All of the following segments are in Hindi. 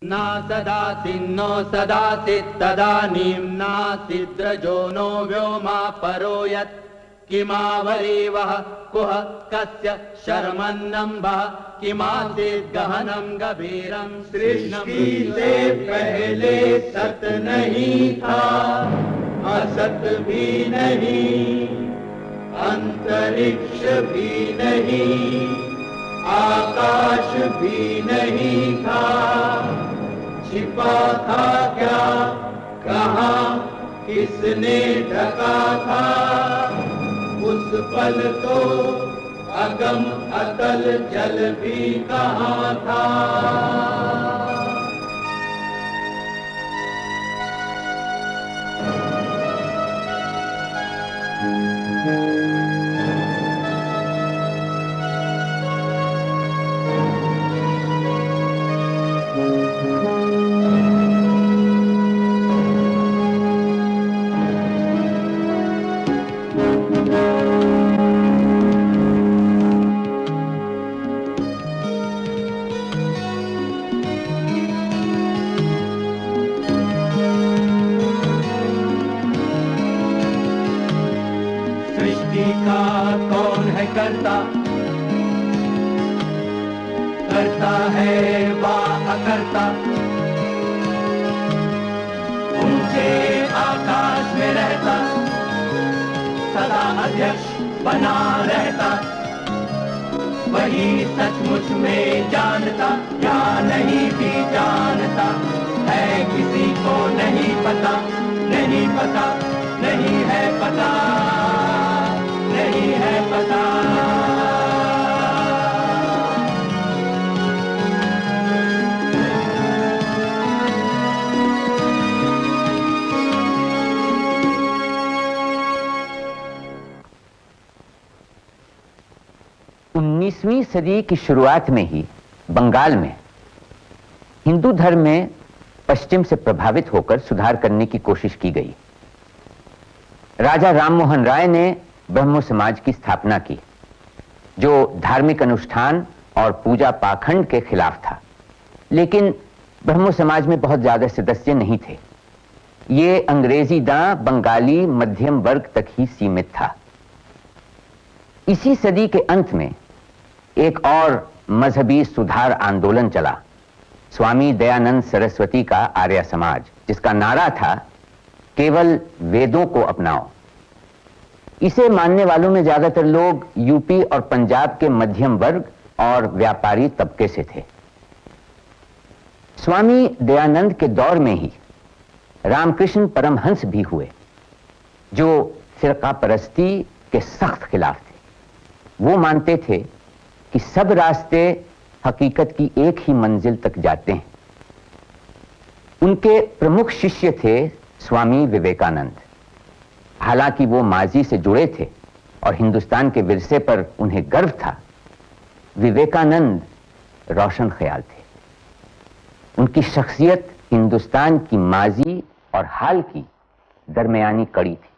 न ददाति नो सदाति तदानीं नासिद्रजो नो व्योमा परो यत् किमावरीवः कुह कस्य शर्मन्नम्भः किमासीत् गहनं गभीरं सृष्टि से पहले सत नहीं था, असत भी नहीं, अंतरिक्ष भी नहीं, आकाश भी नहीं था। छिपा था क्या, कहाँ, किसने ढका था? उस पल तो अगम अतल जल भी कहाँ था। करता है वा अकर्ता, ऊंचे आकाश में रहता, सदा अध्यक्ष बना रहता, वही सचमुच में जानता या नहीं भी जानता है, किसी को नहीं पता, नहीं पता, नहीं है पता, नहीं है पता। 19वीं सदी की शुरुआत में ही बंगाल में हिंदू धर्म में पश्चिम से प्रभावित होकर सुधार करने की कोशिश की गई। राजा राममोहन राय ने ब्रह्मो समाज की स्थापना की, जो धार्मिक अनुष्ठान और पूजा पाखंड के खिलाफ था, लेकिन ब्रह्मो समाज में बहुत ज्यादा सदस्य नहीं थे। ये अंग्रेजी दां बंगाली मध्यम वर्ग तक ही सीमित था। इसी सदी के अंत में एक और मजहबी सुधार आंदोलन चला, स्वामी दयानंद सरस्वती का आर्य समाज, जिसका नारा था केवल वेदों को अपनाओ। इसे मानने वालों में ज्यादातर लोग यूपी और पंजाब के मध्यम वर्ग और व्यापारी तबके से थे। स्वामी दयानंद के दौर में ही रामकृष्ण परमहंस भी हुए, जो फिरका परस्ती के सख्त खिलाफ थे। वो मानते थे कि सब रास्ते हकीकत की एक ही मंजिल तक जाते हैं। उनके प्रमुख शिष्य थे स्वामी विवेकानंद। हालांकि वो माजी से जुड़े थे और हिंदुस्तान के विरसे पर उन्हें गर्व था, विवेकानंद रोशन ख्याल थे। उनकी शख्सियत हिंदुस्तान की माजी और हाल की दरमियानी कड़ी थी।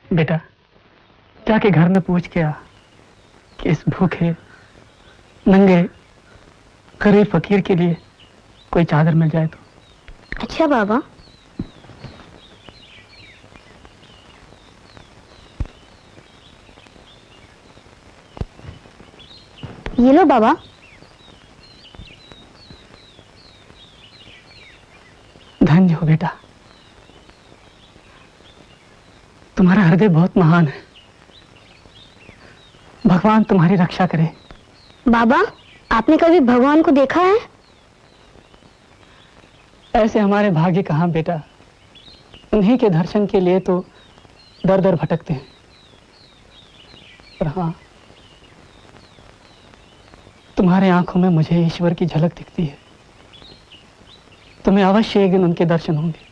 बेटा, जाके घर में पूछ के आ कि इस भूखे नंगे गरीब फकीर के लिए कोई चादर मिल जाए तो। अच्छा बाबा। ये लो बाबा। धन्य हो बेटा, तुम्हारा हृदय बहुत महान है। भगवान तुम्हारी रक्षा करे। बाबा, आपने कभी भगवान को देखा है? ऐसे हमारे भाग्य कहाँ बेटा, उन्हीं के दर्शन के लिए तो दर दर भटकते हैं। पर हाँ, तुम्हारे आंखों में मुझे ईश्वर की झलक दिखती है। तुम्हें अवश्य एक दिन उनके दर्शन होंगे।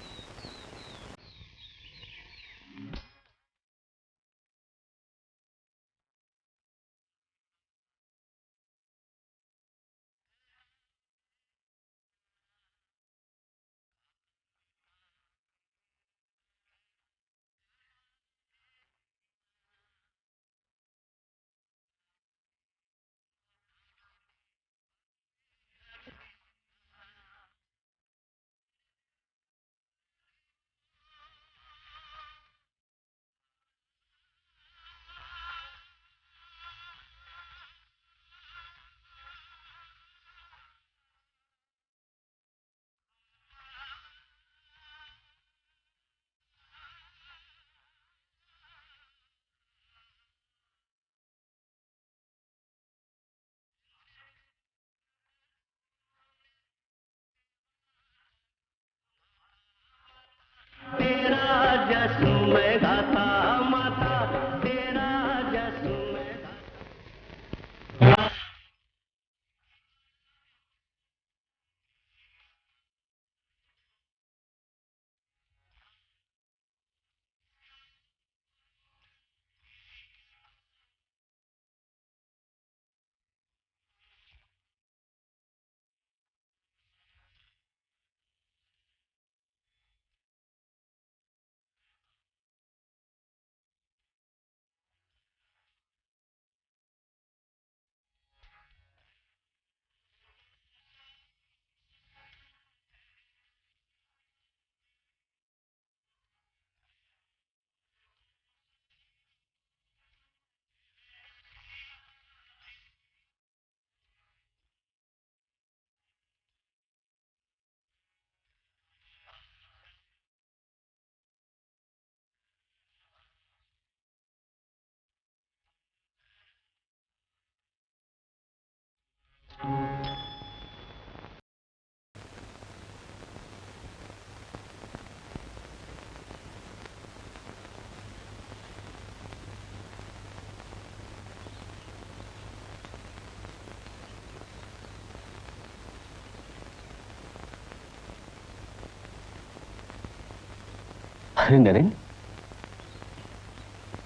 अरे नरेन,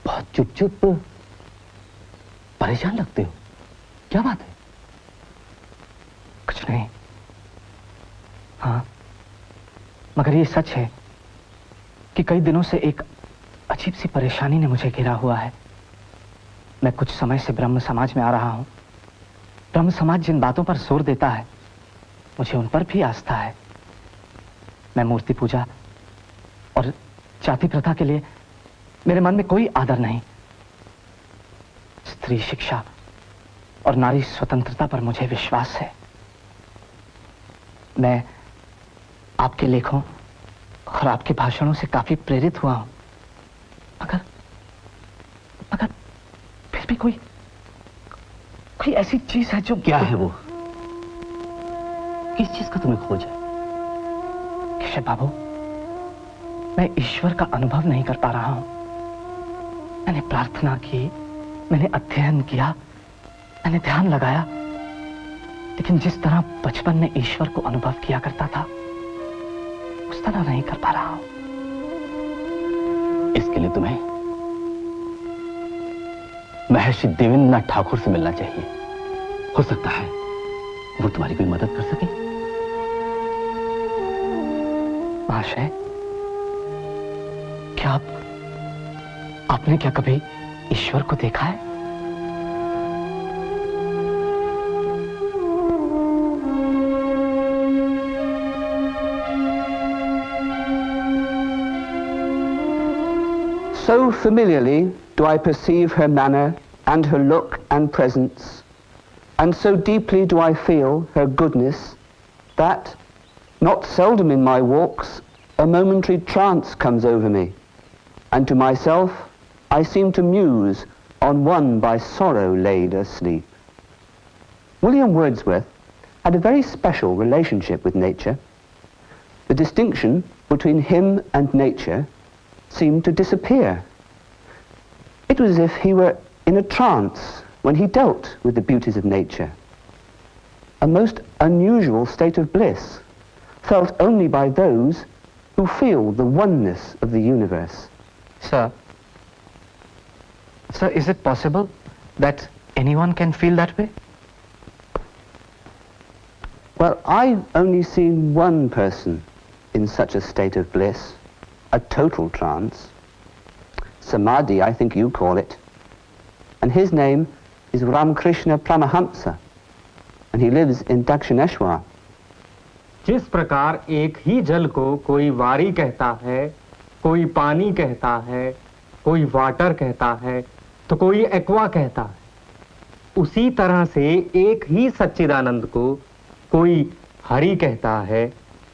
बहुत चुप चुप परेशान लगते हो, क्या बात है? कुछ नहीं। हाँ, मगर ये सच है कि कई दिनों से एक अजीब सी परेशानी ने मुझे घेरा हुआ है। मैं कुछ समय से ब्रह्म समाज में आ रहा हूं। ब्रह्म समाज जिन बातों पर जोर देता है, मुझे उन पर भी आस्था है। मैं मूर्ति पूजा और जाति प्रथा के लिए मेरे मन में कोई आदर नहीं। स्त्री शिक्षा और नारी स्वतंत्रता पर मुझे विश्वास है। मैं आपके लेखों और आपके भाषणों से काफी प्रेरित हुआ हूं, मगर मगर फिर भी कोई ऐसी चीज है जो... क्या है वो? किस चीज का तुम्हें खोज है? केशव बाबू, मैं ईश्वर का अनुभव नहीं कर पा रहा हूं। मैंने प्रार्थना की, मैंने अध्ययन किया, मैंने ध्यान लगाया, लेकिन जिस तरह बचपन में ईश्वर को अनुभव किया करता था, उस तरह नहीं कर पा रहा हूं। इसके लिए तुम्हें महर्षि देवेंद्रनाथ ठाकुर से मिलना चाहिए। हो सकता है वो तुम्हारी कोई मदद कर सके। महाशय, क्या आपने क्या कभी ईश्वर को देखा है? So familiarly do I perceive her manner and her look and presence, And so deeply do I feel her goodness that, not seldom in my walks, a momentary trance comes over me, and to myself I seem to muse on one by sorrow laid asleep. William Wordsworth had a very special relationship with nature. The distinction between him and nature seemed to disappear. It was as if he were in a trance when he dealt with the beauties of nature. A most unusual state of bliss, felt only by those who feel the oneness of the universe. Sir, is it possible that anyone can feel that way? Well, I've only seen one person in such a state of bliss, a total trance. Samadhi, I think you call it. And his name is Ramakrishna Paramahamsa, and he lives in Dakshineshwar. जिस प्रकार एक ही जल को कोई वारी कहता है, कोई पानी कहता है, कोई वाटर कहता है, तो कोई एक्वा कहता है, उसी तरह से एक ही सच्चिदानंद को कोई हरि कहता है,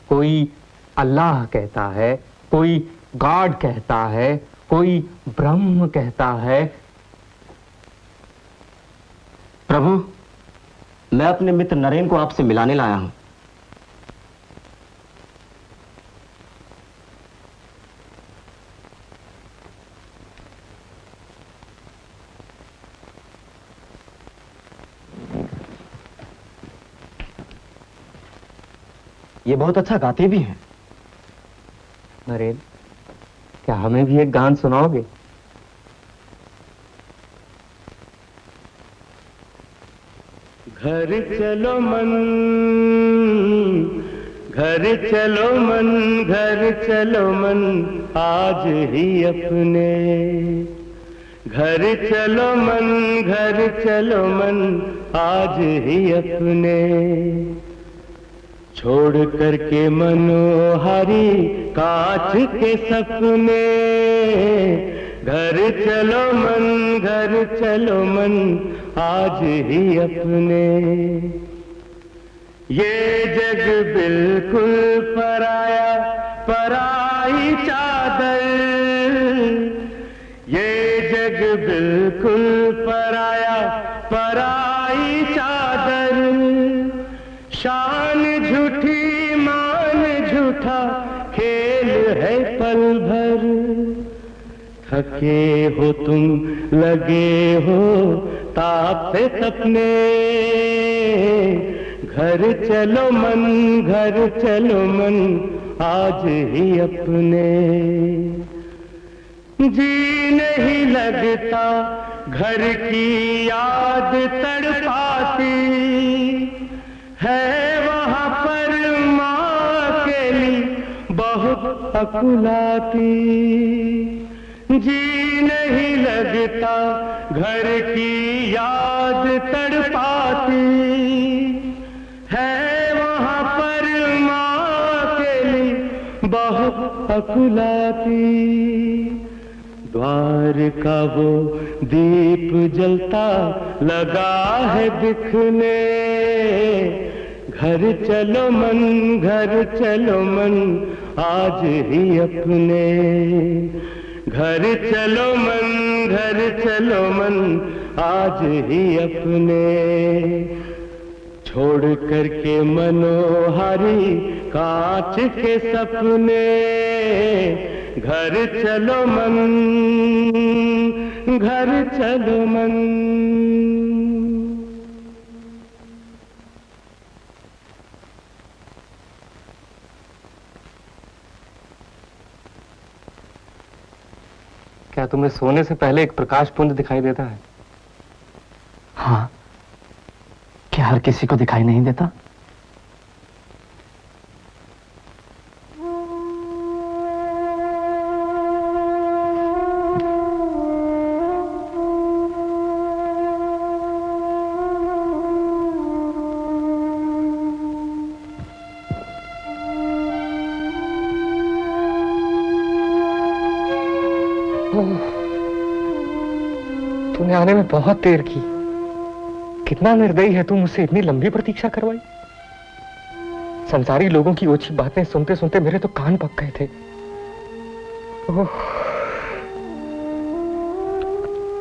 कोई अल्लाह कहता है, कोई गॉड कहता है, कोई ब्रह्म कहता है। प्रभु, मैं अपने मित्र नरेन को आपसे मिलाने लाया हूं। ये बहुत अच्छा गाते भी हैं। नरेन, क्या हमें भी एक गान सुनाओगे? घर चलो मन, घर चलो मन, घर चलो मन, आज ही अपने। घर चलो मन, घर चलो मन, आज ही अपने। छोड़ करके मनोहारी कांच के सपने। घर चलो मन, घर चलो मन, आज ही अपने। ये जग बिल्कुल पराया, पराई चादर। ये जग बिल्कुल पराया, पराई चादर। शान झूठी, मान झूठा, खेल है पल भर। थके हो तुम, लगे हो ताप से सपने। घर चलो मन, घर चलो मन, आज ही अपने। जी नहीं लगता, घर की याद तड़पाती है। वहाँ पर माँ अकेली बहुत अकुलाती। जी नहीं लगता, घर की याद तड़पाती है। वहाँ पर माँ अकेली बहुत अकुलाती। द्वार का वो दीप जलता लगा है दिखने। घर चलो मन, घर चलो मन, आज ही अपने। घर चलो मन, घर चलो मन, आज ही अपने। छोड़ करके मनोहारी कांच के सपने। घर चलो मन, घर चलो मन। क्या तुम्हें सोने से पहले एक प्रकाश पुंज दिखाई देता है? हाँ, क्या हर किसी को दिखाई नहीं देता? तूने आने में बहुत देर की। कितना निर्दयी है तू, मुझसे इतनी लंबी प्रतीक्षा करवाई। संसारी लोगों की ओछी बातें सुनते सुनते मेरे तो कान पक गए थे। ओह,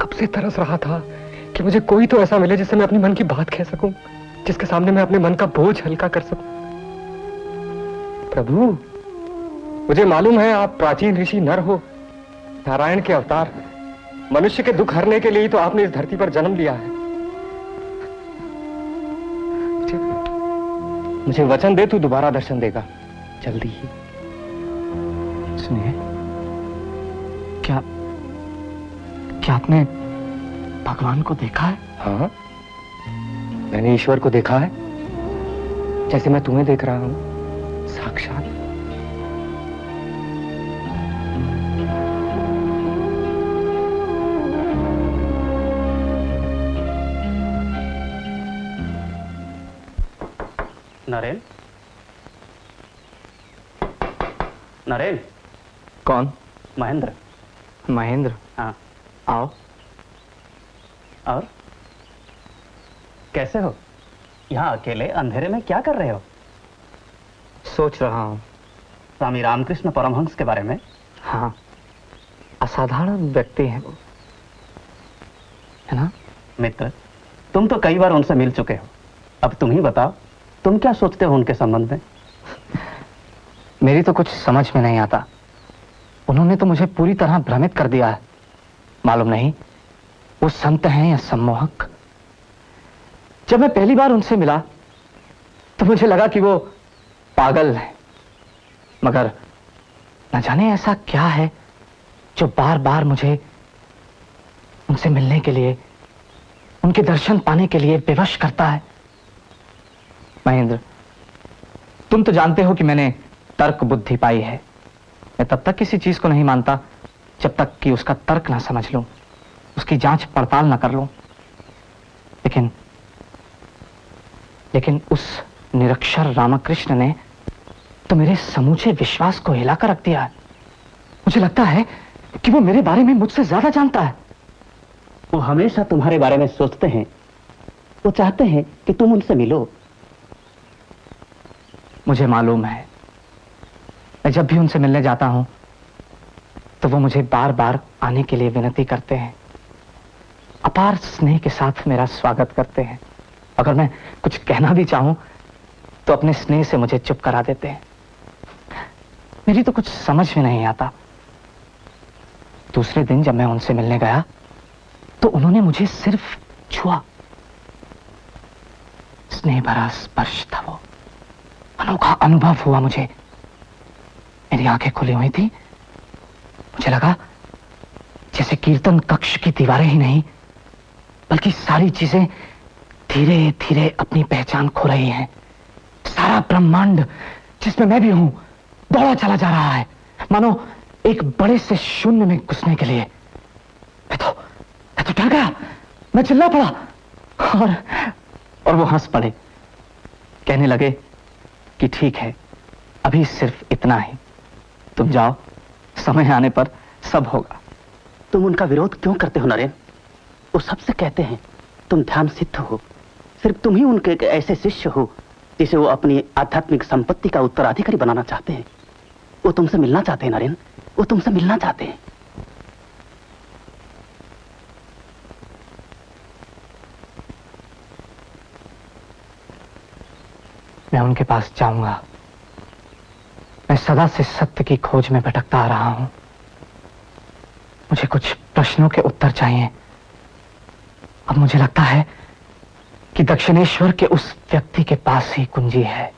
कब से तरस रहा था कि मुझे कोई तो ऐसा मिले जिससे मैं अपनी मन की बात कह सकूं, जिसके सामने मैं अपने मन का बोझ हल्का कर सकूं। प्रभु, मुझे मालूम है आप प्राचीन ऋषि नर हो, नारायण के अवतार। मनुष्य के दुख हरने के लिए ही तो आपने इस धरती पर जन्म लिया है। मुझे वचन दे, तू दोबारा दर्शन देगा जल्दी ही। सुनिए, क्या क्या आपने भगवान को देखा है? हाँ, मैंने ईश्वर को देखा है, जैसे मैं तुम्हें देख रहा हूं, साक्षात। नरेन, नरेन। कौन? महेंद्र। महेंद्र? हाँ। आओ। और कैसे हो? यहाँ अकेले अंधेरे में क्या कर रहे हो? सोच रहा हूँ। स्वामी रामकृष्ण परमहंस के बारे में। हाँ, असाधारण व्यक्ति हैं वो, है ना? मित्र, तुम तो कई बार उनसे मिल चुके हो, अब तुम ही बताओ, तुम क्या सोचते हो उनके संबंध में? मेरी तो कुछ समझ में नहीं आता। उन्होंने तो मुझे पूरी तरह भ्रमित कर दिया है। मालूम नहीं वो संत हैं या सम्मोहक। जब मैं पहली बार उनसे मिला तो मुझे लगा कि वो पागल है, मगर न जाने ऐसा क्या है जो बार बार मुझे उनसे मिलने के लिए, उनके दर्शन पाने के लिए विवश करता है। महेंद्र, तुम तो जानते हो कि मैंने तर्क बुद्धि पाई है। मैं तब तक किसी चीज को नहीं मानता जब तक कि उसका तर्क ना समझ लूं, उसकी जांच पड़ताल ना कर लूं। लेकिन उस निरक्षर रामकृष्ण ने तो मेरे समूचे विश्वास को हिलाकर रख दिया है। मुझे लगता है कि वो मेरे बारे में मुझसे ज्यादा जानता है। वो हमेशा तुम्हारे बारे में सोचते हैं, वो चाहते हैं कि तुम उनसे मिलो। मुझे मालूम है, मैं जब भी उनसे मिलने जाता हूं तो वो मुझे बार बार आने के लिए विनती करते हैं, अपार स्नेह के साथ मेरा स्वागत करते हैं। अगर मैं कुछ कहना भी चाहूं तो अपने स्नेह से मुझे चुप करा देते हैं। मेरी तो कुछ समझ में नहीं आता। दूसरे दिन जब मैं उनसे मिलने गया तो उन्होंने मुझे सिर्फ छुआ। स्नेह भरा स्पर्श था वो, अनोखा अनुभव हुआ मुझे। मेरी आंखें खुली हुई थी, मुझे लगा जैसे कीर्तन कक्ष की दीवारें ही नहीं बल्कि सारी चीजें धीरे धीरे अपनी पहचान खो रही हैं। सारा ब्रह्मांड जिसमें मैं भी हूं दौड़ा चला जा रहा है, मानो एक बड़े से शून्य में घुसने के लिए। मैं तो डर गया, मैं चिल्ला पड़ा और वो हंस पड़े। कहने लगे कि ठीक है, अभी सिर्फ इतना ही, तुम जाओ, समय आने पर सब होगा। तुम उनका विरोध क्यों करते हो नरेन? वो सबसे कहते हैं तुम ध्यान सिद्ध हो, सिर्फ तुम ही उनके एक ऐसे शिष्य हो जिसे वो अपनी आध्यात्मिक संपत्ति का उत्तराधिकारी बनाना चाहते हैं। वो तुमसे मिलना चाहते हैं नरेन, वो तुमसे मिलना चाहते हैं। मैं उनके पास जाऊंगा। मैं सदा से सत्य की खोज में भटकता आ रहा हूं। मुझे कुछ प्रश्नों के उत्तर चाहिए। अब मुझे लगता है कि दक्षिणेश्वर के उस व्यक्ति के पास ही कुंजी है।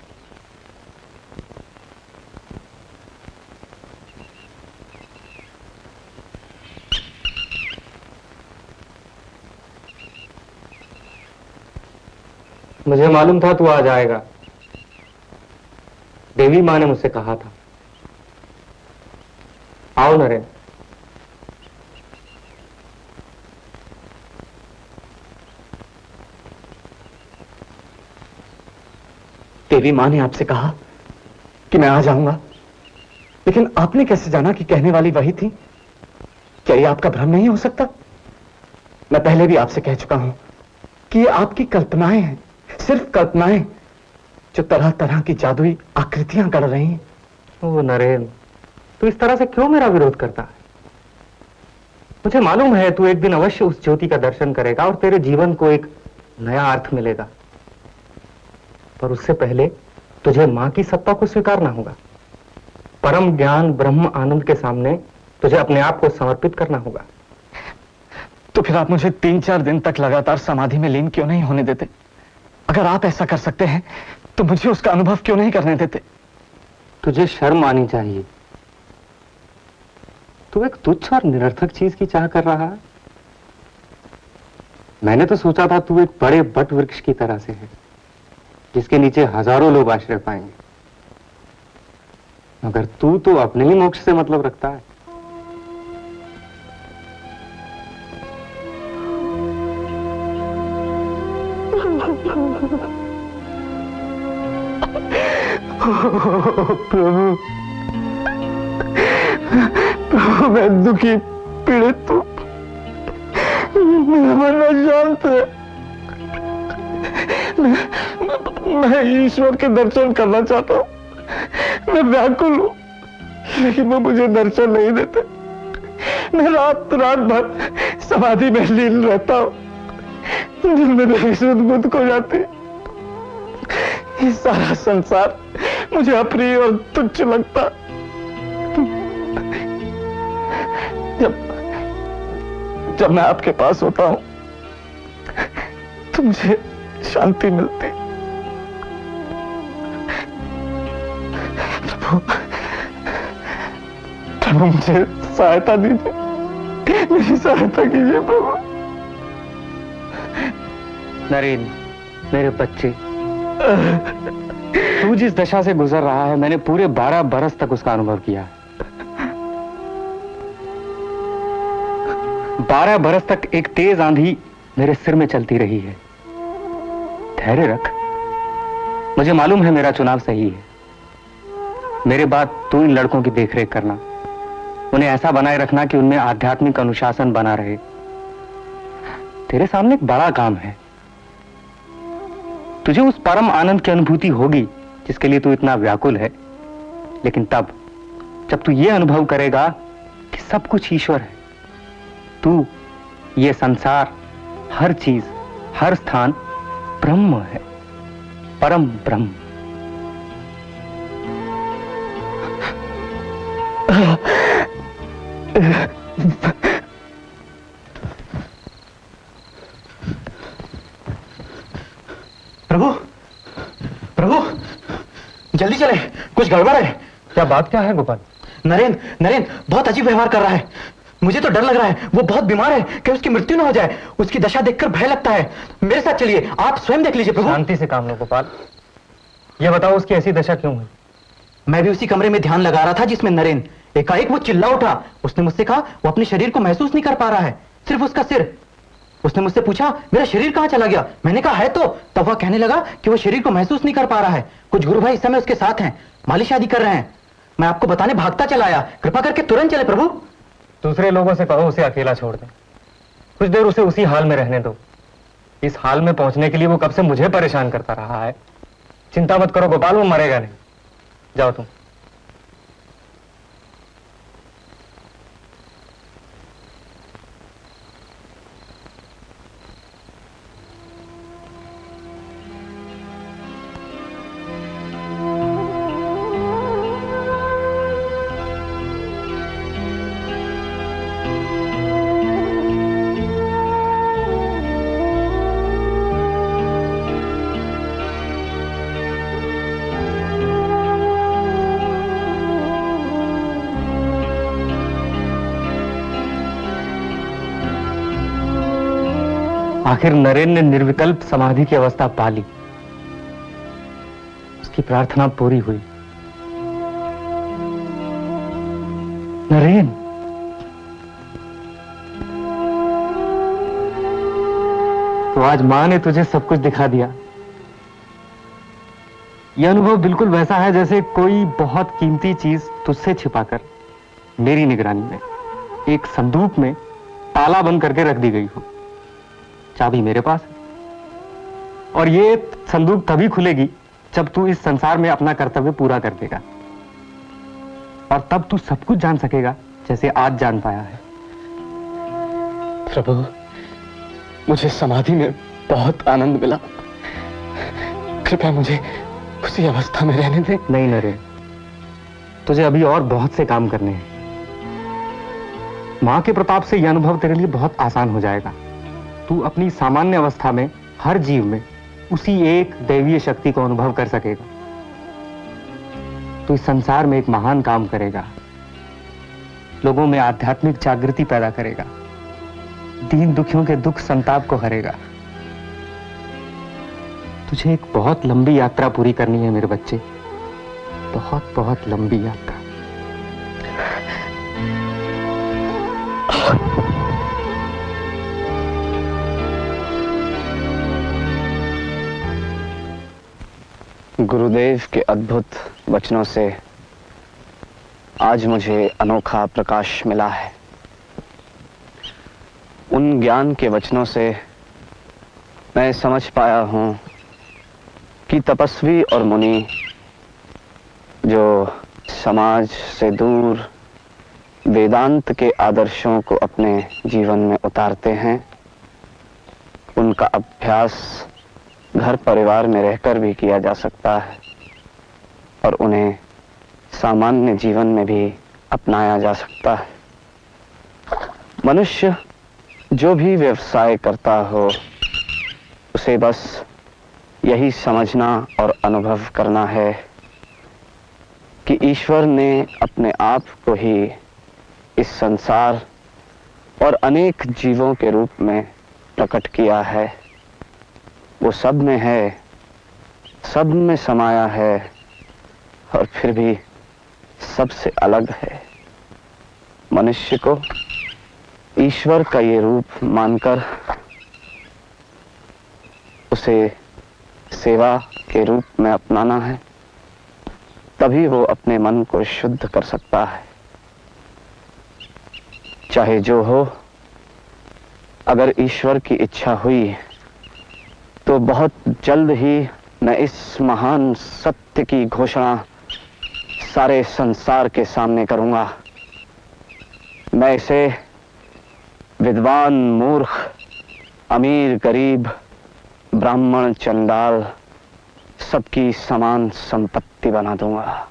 मुझे मालूम था तू आ जाएगा। देवी माँ ने मुझसे कहा था। आओ नरेन। देवी माँ ने आपसे कहा कि मैं आ जाऊंगा, लेकिन आपने कैसे जाना कि कहने वाली वही थी? क्या ये आपका भ्रम नहीं हो सकता? मैं पहले भी आपसे कह चुका हूं कि कि ये आपकी कल्पनाएं हैं, सिर्फ कल्पनाएं, जो तरह तरह की जादुई आकृतियां गढ़ रही हैं। ओ नरेन, तू इस तरह से क्यों मेरा विरोध करता है? मुझे मालूम है तू एक दिन अवश्य उस ज्योति का दर्शन करेगा और तेरे जीवन को एक नया अर्थ मिलेगा, पर उससे पहले तुझे मां की सत्ता को स्वीकारना होगा। परम ज्ञान ब्रह्म आनंद के सामने तुझे अपने आप को समर्पित करना होगा। तो फिर आप मुझे 3-4 दिन तक लगातार समाधि में लीन क्यों नहीं होने देते? अगर आप ऐसा कर सकते हैं तो मुझे उसका अनुभव क्यों नहीं करने देते? तुझे शर्म आनी चाहिए। तू एक तुच्छ और निरर्थक चीज की चाह कर रहा है। मैंने तो सोचा था तू एक बड़े बट वृक्ष की तरह से है, जिसके नीचे हजारों लोग आश्रय पाएंगे, मगर तू तो अपने ही मोक्ष से मतलब रखता है। प्रभु, मैं दुखी पीड़ित हूं, मेरा मन अशांत है। मैं ईश्वर के दर्शन करना चाहता हूं, मैं व्याकुल हूं, लेकिन वो मुझे दर्शन नहीं देते। मैं रात रात भर समाधि में लीन रहता हूं, जिनमें मेरी सुध बुध खो जाती। ये सारा संसार मुझे अप्रिय और तुच्छ लगता। जब मैं आपके पास होता हूं तो मुझे शांति मिलती। प्रभु मुझे सहायता दीजिए, मेरी सहायता कीजिए प्रभु। नरेन, मेरे बच्चे, तू जिस दशा से गुजर रहा है मैंने पूरे 12 बरस तक उसका अनुभव किया है। 12 बरस तक एक तेज आंधी मेरे सिर में चलती रही है। धैर्य रख, मुझे मालूम है मेरा चुनाव सही है। मेरे बाद तू इन लड़कों की देखरेख करना, उन्हें ऐसा बनाए रखना कि उनमें आध्यात्मिक अनुशासन बना रहे। तेरे सामने एक बड़ा काम है। तुझे उस परम आनंद की अनुभूति होगी जिसके लिए तू इतना व्याकुल है, लेकिन तब जब तू ये अनुभव करेगा कि सब कुछ ईश्वर है, तू, ये संसार, हर चीज, हर स्थान ब्रह्म है, परम ब्रह्म। प्रभु, प्रभु, जल्दी चले, कुछ गड़बड़ है। क्या बात क्या है गोपाल? नरेन, नरेन बहुत अजीब व्यवहार कर रहा है। मुझे तो डर लग रहा है, वो बहुत बीमार है, कि उसकी मृत्यु न हो जाए। उसकी दशा देखकर भय लगता है। मेरे साथ चलिए, आप स्वयं देख लीजिए प्रभु। शांति से काम लो गोपाल। ये बताओ उसकी ऐसी दशा क्यों हुई? मैं भी उसी कमरे में ध्यान लगा रहा था जिसमें नरेन, एकाएक वो चिल्ला उठा। उसने मुझसे कहा वो अपने शरीर को महसूस नहीं कर पा रहा है, सिर्फ उसका सिर। उसने मुझसे पूछा मेरा शरीर कहां चला गया। मैंने कहा है तो। तब वह कहने लगा कि वो शरीर को महसूस नहीं कर पा रहा है। कुछ गुरु भाई इस समय उसके साथ हैं, मालिश आदि कर रहे हैं। मैं आपको बताने भागता चला आया, कृपा करके तुरंत चले प्रभु। दूसरे लोगों से कहो उसे अकेला छोड़ दें, कुछ देर उसे उसी हाल में रहने दो। इस हाल में पहुंचने के लिए वो कब से मुझे परेशान करता रहा है। चिंता मत करो गोपाल, वो मरेगा नहीं। जाओ तुम। आखिर नरेन ने निर्विकल्प समाधि की अवस्था पा ली। उसकी प्रार्थना पूरी हुई। नरेन, तो आज मां ने तुझे सब कुछ दिखा दिया। यह अनुभव बिल्कुल वैसा है जैसे कोई बहुत कीमती चीज तुझसे छिपाकर मेरी निगरानी में एक संदूक में ताला बंद करके रख दी गई हो। चाबी मेरे पास है, और ये संदूक तभी खुलेगी जब तू इस संसार में अपना कर्तव्य पूरा कर देगा, और तब तू सब कुछ जान सकेगा जैसे आज जान पाया है। प्रभु, मुझे समाधि में बहुत आनंद मिला, कृपया मुझे उसी अवस्था में रहने दें। नहीं नरेन, तुझे अभी और बहुत से काम करने हैं। मां के प्रताप से यह अनुभव तेरे लिए बहुत आसान हो जाएगा। तू अपनी सामान्य अवस्था में हर जीव में उसी एक दैवीय शक्ति को अनुभव कर सकेगा। तू इस संसार में एक महान काम करेगा, लोगों में आध्यात्मिक जागृति पैदा करेगा, दीन दुखियों के दुख संताप को हरेगा। तुझे एक बहुत लंबी यात्रा पूरी करनी है मेरे बच्चे, बहुत बहुत लंबी यात्रा। गुरुदेव के अद्भुत वचनों से आज मुझे अनोखा प्रकाश मिला है। उन ज्ञान के वचनों से मैं समझ पाया हूं कि तपस्वी और मुनि जो समाज से दूर वेदांत के आदर्शों को अपने जीवन में उतारते हैं, उनका अभ्यास घर परिवार में रहकर भी किया जा सकता है और उन्हें सामान्य जीवन में भी अपनाया जा सकता है। मनुष्य जो भी व्यवसाय करता हो, उसे बस यही समझना और अनुभव करना है कि ईश्वर ने अपने आप को ही इस संसार और अनेक जीवों के रूप में प्रकट किया है। वो सब में है, सब में समाया है और फिर भी सबसे अलग है। मनुष्य को ईश्वर का ये रूप मानकर उसे सेवा के रूप में अपनाना है, तभी वो अपने मन को शुद्ध कर सकता है। चाहे जो हो, अगर ईश्वर की इच्छा हुई तो बहुत जल्द ही मैं इस महान सत्य की घोषणा सारे संसार के सामने करूंगा। मैं इसे विद्वान मूर्ख, अमीर गरीब, ब्राह्मण चंडाल सबकी समान संपत्ति बना दूंगा।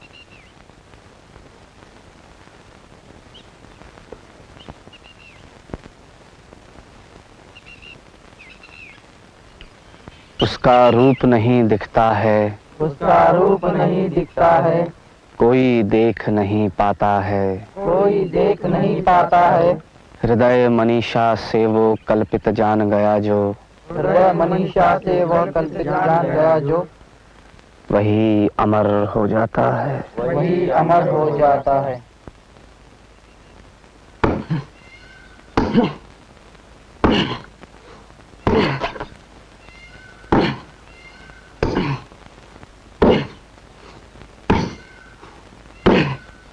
उसका रूप नहीं दिखता है, उसका रूप नहीं दिखता है, कोई देख नहीं पाता है, कोई देख नहीं पाता है। हृदय मनीषा से वो कल्पित जान गया जो, हृदय मनीषा से वह कल्पित जान गया जो, वही अमर हो जाता है। वही अमर हो जाता है।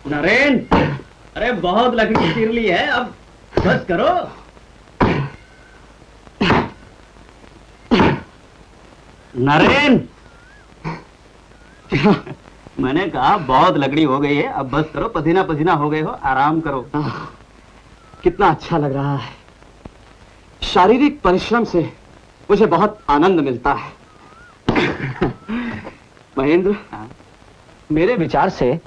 नरेन, अरे बहुत लकड़ी चीर ली है, अब बस करो। नरेन, मैंने कहा बहुत लकड़ी हो गई है, अब बस करो। पसीना पसीना हो गए हो, आराम करो। कितना अच्छा लग रहा है। शारीरिक परिश्रम से मुझे बहुत आनंद मिलता है। महेंद्र, मेरे विचार से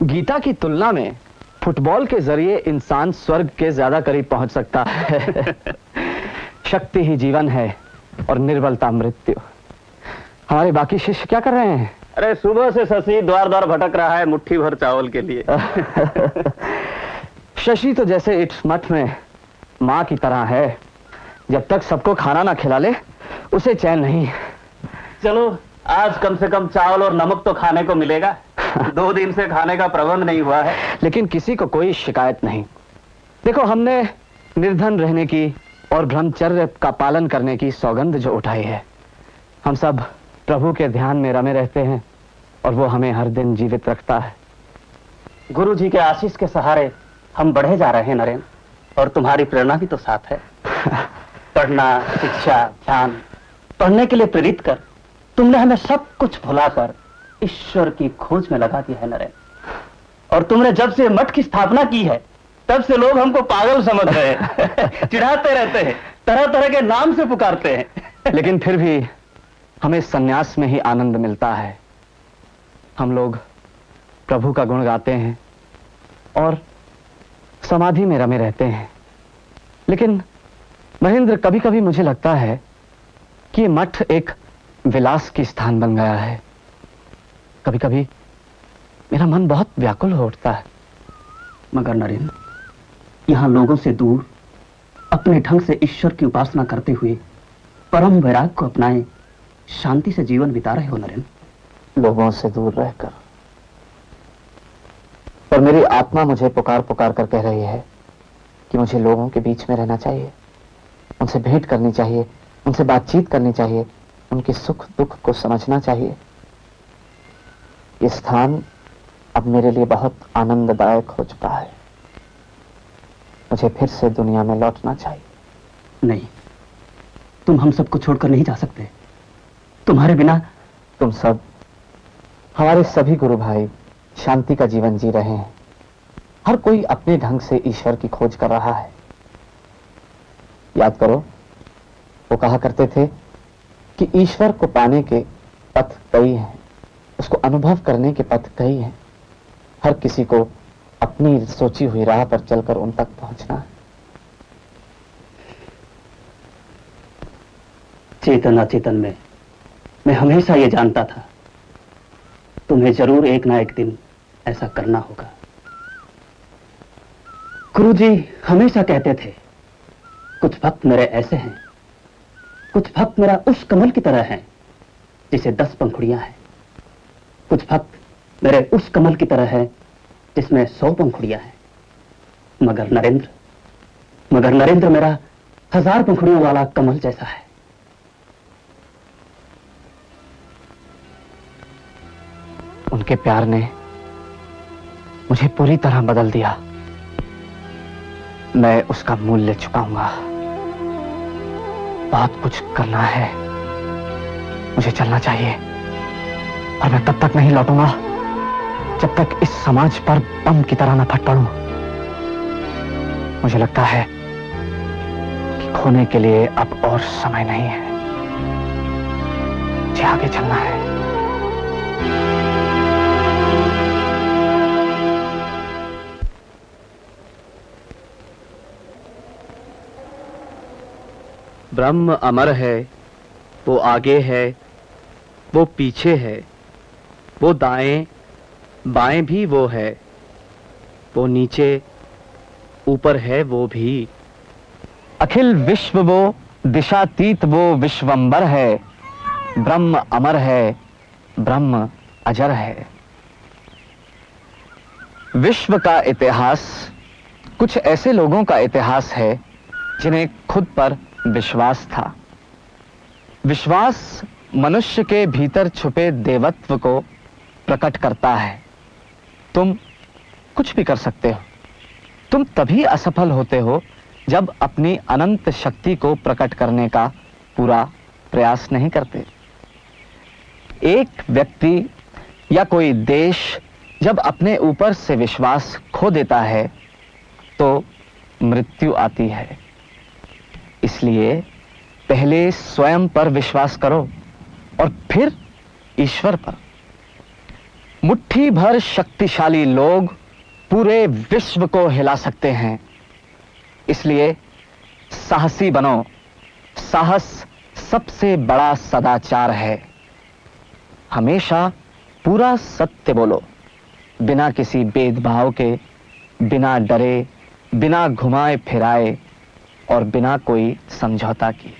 गीता की तुलना में फुटबॉल के जरिए इंसान स्वर्ग के ज्यादा करीब पहुंच सकता है। शक्ति ही जीवन है और निर्बलता मृत्यु। हमारे बाकी शिष्य क्या कर रहे हैं? अरे सुबह से शशि द्वार द्वार भटक रहा है मुट्ठी भर चावल के लिए। शशि तो जैसे इस मठ में माँ की तरह है, जब तक सबको खाना ना खिला ले उसे चैन नहीं। चलो, आज कम से कम चावल और नमक तो खाने को मिलेगा। 2 दिन से खाने का प्रबंध नहीं हुआ है। लेकिन किसी को कोई शिकायत नहीं। देखो, हमने निर्धन रहने की और ब्रह्मचर्य का पालन करने की सौगंध जो उठाई है, हम सब प्रभु के ध्यान में रमे रहते हैं और वो हमें हर दिन जीवित रखता है। गुरु जी के आशीष के सहारे हम बढ़े जा रहे हैं नरेन, और तुम्हारी प्रेरणा भी तो साथ है। पढ़ना, शिक्षा, ध्यान, पढ़ने के लिए प्रेरित कर तुमने हमें सब कुछ भुलाकर ईश्वर की खोज में लगा दिया है नरेन। और तुमने जब से मठ की स्थापना की है तब से लोग हमको पागल समझ रहे हैं चिढ़ाते रहते हैं, तरह तरह के नाम से पुकारते हैं। लेकिन फिर भी हमें सन्यास में ही आनंद मिलता है। हम लोग प्रभु का गुण गाते हैं और समाधि में रमे रहते हैं। लेकिन महेंद्र, कभी कभी मुझे लगता है कि ये मठ एक विलास की स्थान बन गया है। कभी कभी मेरा मन बहुत व्याकुल हो उठता है। मगर नरेन, यहां लोगों से दूर अपने ढंग से ईश्वर की उपासना करते हुए परम वैराग को अपनाए शांति से जीवन बिता रहे हो नरेन। लोगों से दूर रहकर, पर मेरी आत्मा मुझे पुकार पुकार कर कह रही है कि मुझे लोगों के बीच में रहना चाहिए, उनसे भेंट करनी चाहिए, उनसे बातचीत करनी चाहिए, उनके सुख दुख को समझना चाहिए। ये स्थान अब मेरे लिए बहुत आनंददायक हो चुका है। मुझे फिर से दुनिया में लौटना चाहिए। नहीं, तुम हम सबको छोड़कर नहीं जा सकते। तुम्हारे बिना तुम सब, हमारे सभी गुरु भाई शांति का जीवन जी रहे हैं। हर कोई अपने ढंग से ईश्वर की खोज कर रहा है। याद करो, वो कहा करते थे कि ईश्वर को पाने के पथ कई हैं, उसको अनुभव करने के पथ कई हैं। हर किसी को अपनी सोची हुई राह पर चलकर उन तक पहुंचना है। चेतन अचेतन में मैं हमेशा ये जानता था तुम्हें जरूर एक ना एक दिन ऐसा करना होगा। गुरुजी हमेशा कहते थे, कुछ भक्त मेरे ऐसे हैं, कुछ भक्त मेरा उस कमल की तरह हैं जिसे 10 पंखुड़ियां हैं। कुछ भक्त मेरे उस कमल की तरह है जिसमें 100 पंखुड़ियां हैं। मगर नरेंद्र मेरा 1000 पंखुड़ियों वाला कमल जैसा है। उनके प्यार ने मुझे पूरी तरह बदल दिया। मैं उसका मूल्य चुकाऊंगा। बहुत कुछ करना है, मुझे चलना चाहिए। और मैं तब तक नहीं लौटूंगा जब तक इस समाज पर बम की तरह न फट पड़ूं। मुझे लगता है कि खोने के लिए अब और समय नहीं है। मुझे आगे चलना है। ब्रह्म अमर है, वो आगे है, वो पीछे है, वो दाएं बाएं भी वो है, वो नीचे ऊपर है वो भी। अखिल विश्व वो, दिशातीत वो विश्वंबर है। ब्रह्म अमर है, ब्रह्म अजर है। विश्व का इतिहास कुछ ऐसे लोगों का इतिहास है जिन्हें खुद पर विश्वास था। विश्वास मनुष्य के भीतर छुपे देवत्व को प्रकट करता है। तुम कुछ भी कर सकते हो। तुम तभी असफल होते हो जब अपनी अनंत शक्ति को प्रकट करने का पूरा प्रयास नहीं करते। एक व्यक्ति या कोई देश जब अपने ऊपर से विश्वास खो देता है तो मृत्यु आती है। इसलिए पहले स्वयं पर विश्वास करो और फिर ईश्वर पर। मुट्ठी भर शक्तिशाली लोग पूरे विश्व को हिला सकते हैं। इसलिए साहसी बनो। साहस सबसे बड़ा सदाचार है। हमेशा पूरा सत्य बोलो, बिना किसी भेदभाव के, बिना डरे, बिना घुमाए फिराए और बिना कोई समझौता किए।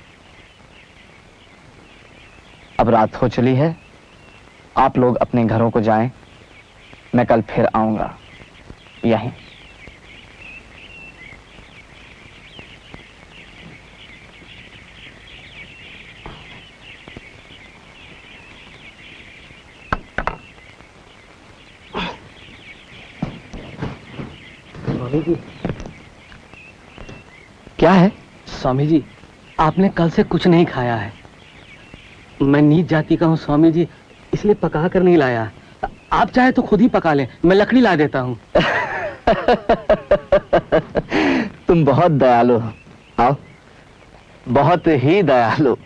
अब रात हो चली है, आप लोग अपने घरों को जाएं। मैं कल फिर आऊंगा यहीं। स्वामी जी, क्या है? स्वामी जी, आपने कल से कुछ नहीं खाया है। मैं नीच जाति का हूँ स्वामी जी, इसलिए पका कर नहीं लाया। आप चाहे तो खुद ही पका लें, मैं लकड़ी ला देता हूँ। तुम बहुत दयालु हो। आओ, बहुत ही दयालु।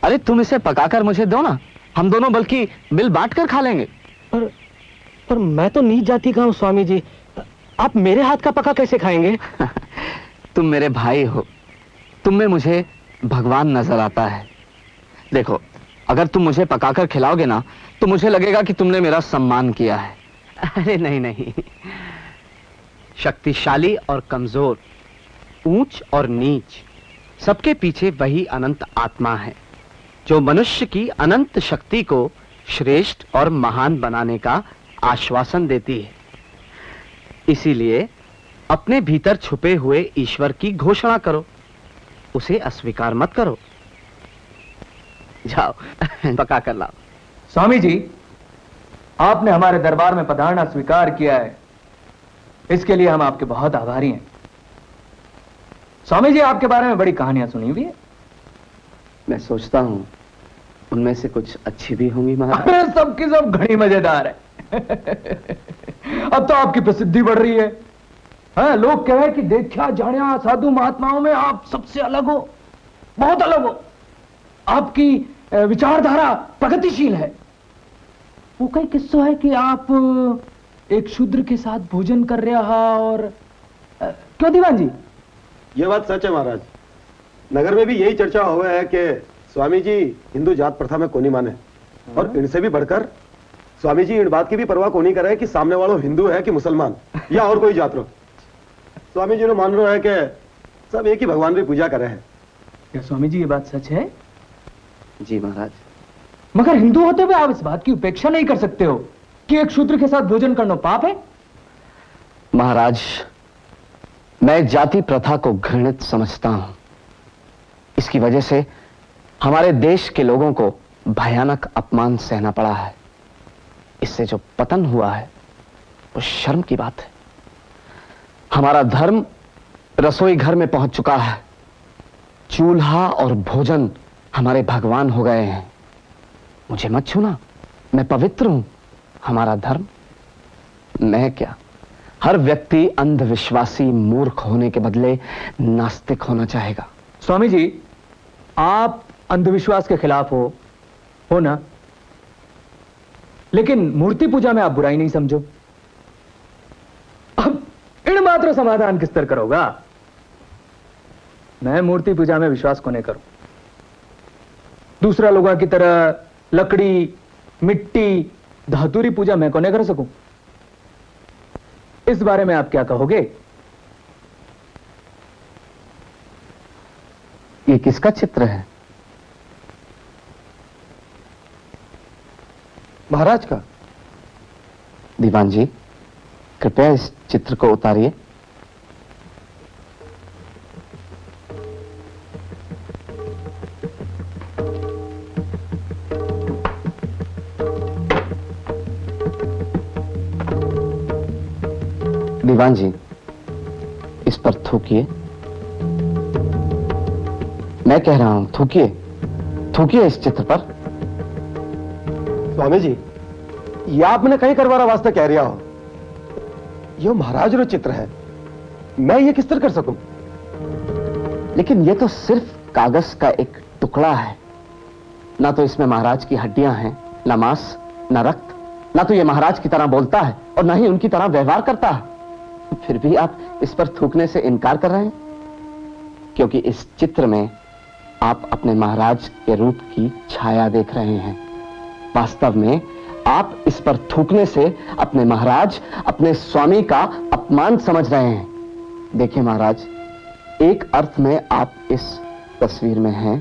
अरे तुम इसे पकाकर मुझे दो ना, हम दोनों बल्कि बिल बांट कर खा लेंगे। पर मैं तो नीच जाति का हूँ स्वामी जी, आप मेरे हाथ का पका कैसे खाएंगे? तुम मेरे भाई हो, तुम में मुझे भगवान नजर आता है। देखो, अगर तुम मुझे पकाकर खिलाओगे ना तो मुझे लगेगा कि तुमने मेरा सम्मान किया है। अरे नहीं नहीं, शक्तिशाली और कमजोर, ऊंच और नीच, सबके पीछे वही अनंत आत्मा है जो मनुष्य की अनंत शक्ति को श्रेष्ठ और महान बनाने का आश्वासन देती है। इसीलिए अपने भीतर छुपे हुए ईश्वर की घोषणा करो, उसे अस्वीकार मत करो। जाओ पका कर लाओ। स्वामी जी, आपने हमारे दरबार में पधारना स्वीकार किया है, इसके लिए हम आपके बहुत आभारी हैं। स्वामी जी, आपके बारे में बड़ी कहानियां सुनी हुई है। मैं सोचता हूं उनमें से कुछ अच्छी भी होंगी महाराज। अरे सबकी सब घड़ी मजेदार है। अब तो आपकी प्रसिद्धि बढ़ रही है। हाँ, लोग कह रहे हैं कि देखा जानिया साधु महात्माओं में आप सबसे अलग हो, बहुत अलग हो। आपकी विचारधारा प्रगतिशील है। वो कई किस्सा है कि आप एक शूद्र के साथ भोजन कर रहा और क्यों दीवान जी? ये बात सच है महाराज। नगर में भी यही चर्चा हुआ है कि स्वामी जी हिंदू जात प्रथा में कोनी माने, और इनसे भी बढ़कर स्वामी जी इन बात की भी परवाह कोनी करे कि सामने वालों हिंदू है कि मुसलमान या और कोई जात रो। स्वामी जी ने मान लो है कि सब एक ही भगवान की पूजा करे हैं। क्या स्वामी जी ये बात सच है? जी महाराज। मगर हिंदू होते हुए आप इस बात की उपेक्षा नहीं कर सकते हो कि एक शूद्र के साथ भोजन करना पाप है। महाराज, मैं जाति प्रथा को घृणित समझता हूं। इसकी वजह से हमारे देश के लोगों को भयानक अपमान सहना पड़ा है। इससे जो पतन हुआ है वो शर्म की बात है। हमारा धर्म रसोई घर में पहुंच चुका है। चूल्हा और भोजन हमारे भगवान हो गए हैं। मुझे मत छूना, मैं पवित्र हूं। हमारा धर्म, मैं क्या, हर व्यक्ति अंधविश्वासी मूर्ख होने के बदले नास्तिक होना चाहेगा। स्वामी जी, आप अंधविश्वास के खिलाफ हो ना, लेकिन मूर्ति पूजा में आप बुराई नहीं समझो। अब इन मात्र समाधान किस तरह करोगा? मैं मूर्ति पूजा में विश्वास को नहीं करूं। दूसरा लोगों की तरह लकड़ी, मिट्टी, धातुरी पूजा मैं को नहीं कर सकूं। इस बारे में आप क्या कहोगे? ये किसका चित्र है? महाराज का। दीवान जी, कृपया इस चित्र को उतारिए। दीवान जी, इस पर थूकिए। मैं कह रहा हूं, थूकिए, थूकिए इस चित्र पर। स्वामी जी, ये आपने कहीं करवारा वास्ते कह रहा हो। ये महाराज रो चित्र है, मैं ये किस तरह कर सकूं? लेकिन ये तो सिर्फ कागज का एक टुकड़ा है। ना तो इसमें महाराज की हड्डियां हैं, ना मांस, ना रक्त। ना तो ये महाराज की तरह बोलता है और ना ही उनकी तरह व्यवहार करता है। फिर भी आप इस पर थूकने से इनकार कर रहे हैं, क्योंकि इस चित्र में आप अपने महाराज के रूप की छाया देख रहे हैं। वास्तव में आप इस पर थूकने से अपने महाराज, अपने स्वामी का अपमान समझ रहे हैं। देखिए महाराज, एक अर्थ में आप इस तस्वीर में हैं